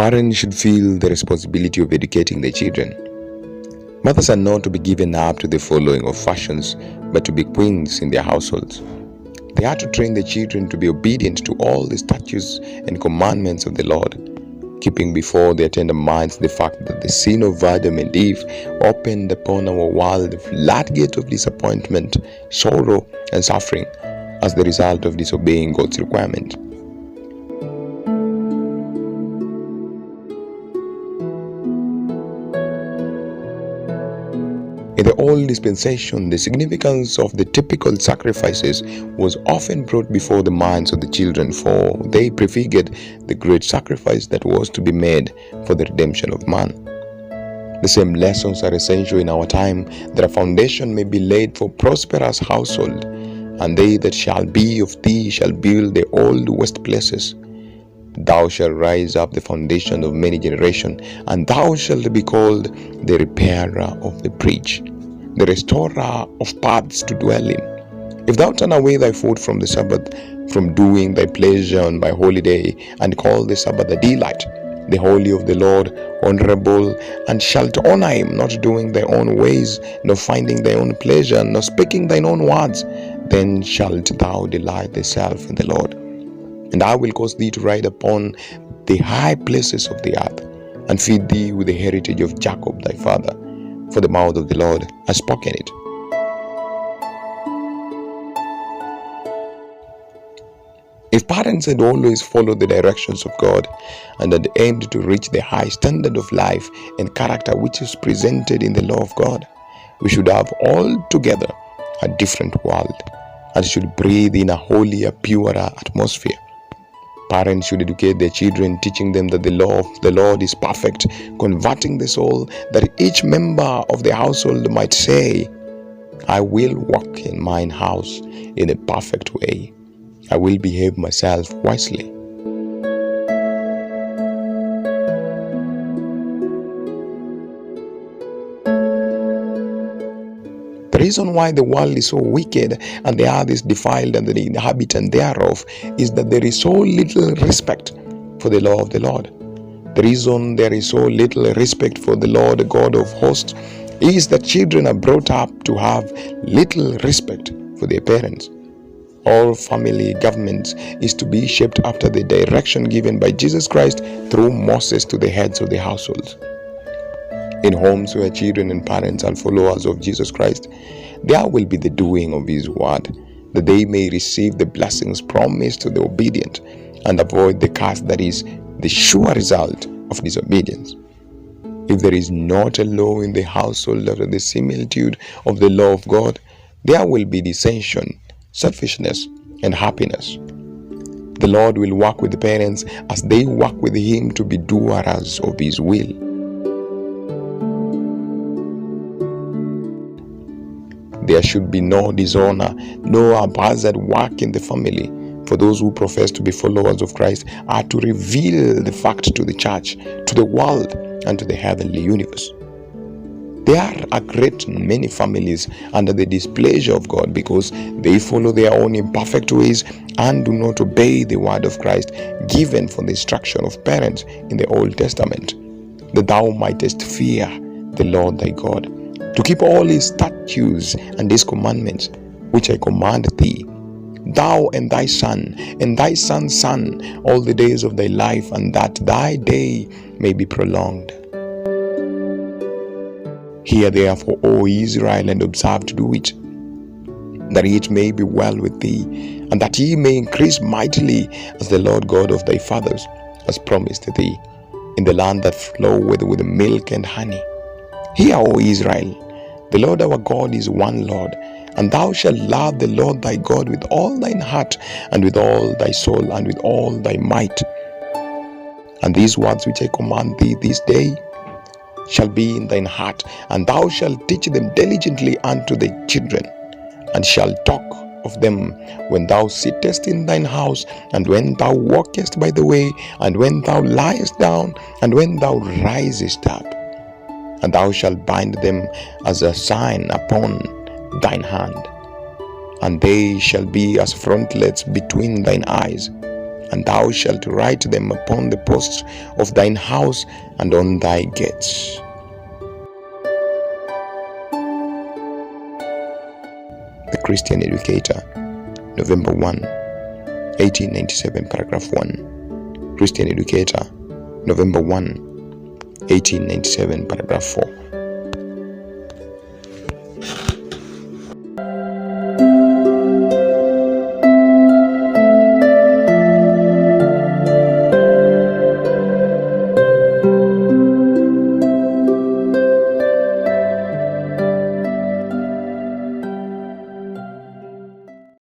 Parents should feel the responsibility of educating their children. Mothers are not to be given up to the following of fashions, but to be queens in their households. They are to train their children to be obedient to all the statutes and commandments of the Lord, keeping before their tender minds the fact that the sin of Adam and Eve opened upon our world the floodgate of disappointment, sorrow, and suffering as the result of disobeying God's requirement. In the old dispensation, the significance of the typical sacrifices was often brought before the minds of the children, for they prefigured the great sacrifice that was to be made for the redemption of man. The same lessons are essential in our time, that a foundation may be laid for prosperous household, and they that shall be of thee shall build the old waste places. Thou shalt rise up the foundation of many generations, and thou shalt be called the repairer of the breach, the restorer of paths to dwell in. If thou turn away thy foot from the Sabbath, from doing thy pleasure on my holy day, and call the Sabbath a delight, the holy of the Lord honorable, and shalt honor him, not doing thy own ways, nor finding thy own pleasure, nor speaking thine own words, then shalt thou delight thyself in the Lord. And I will cause thee to ride upon the high places of the earth, and feed thee with the heritage of Jacob thy father, for the mouth of the Lord has spoken it. If parents had always followed the directions of God and had aimed to reach the high standard of life and character which is presented in the law of God, we should have altogether a different world and should breathe in a holier, purer atmosphere. Parents should educate their children, teaching them that the law of the Lord is perfect, converting the soul, that each member of the household might say, I will walk in mine house in a perfect way. I will behave myself wisely. The reason why the world is so wicked and the earth is defiled and the inhabitant thereof is that there is so little respect for the law of the Lord. The reason there is so little respect for the Lord God of hosts is that children are brought up to have little respect for their parents. All family government is to be shaped after the direction given by Jesus Christ through Moses to the heads of the households. In homes where children and parents are followers of Jesus Christ, there will be the doing of his word, that they may receive the blessings promised to the obedient and avoid the curse that is the sure result of disobedience. If there is not a law in the household after the similitude of the law of God, there will be dissension, selfishness, and happiness. The Lord will work with the parents as they work with him to be doers of his will. There should be no dishonor, no haphazard work in the family, for those who profess to be followers of Christ are to reveal the fact to the church, to the world, and to the heavenly universe. There are a great many families under the displeasure of God because they follow their own imperfect ways and do not obey the word of Christ given for the instruction of parents in the Old Testament, that thou mightest fear the Lord thy God, to keep all his statutes and his commandments, which I command thee, thou and thy son, and thy son's son, all the days of thy life, and that thy day may be prolonged. Hear therefore, O Israel, and observe to do it, that it may be well with thee, and that ye may increase mightily, as the Lord God of thy fathers has promised thee, in the land that floweth with milk and honey. Hear, O Israel, the Lord our God is one Lord, and thou shalt love the Lord thy God with all thine heart, and with all thy soul, and with all thy might. And these words which I command thee this day shall be in thine heart, and thou shalt teach them diligently unto thy children, and shalt talk of them when thou sittest in thine house, and when thou walkest by the way, and when thou liest down, and when thou risest up. And thou shalt bind them as a sign upon thine hand, and they shall be as frontlets between thine eyes. and thou shalt write them upon the posts of thine house and on thy gates. The Christian Educator, November 1, 1897, paragraph 1. Christian Educator, November 1, 1897, paragraph 4.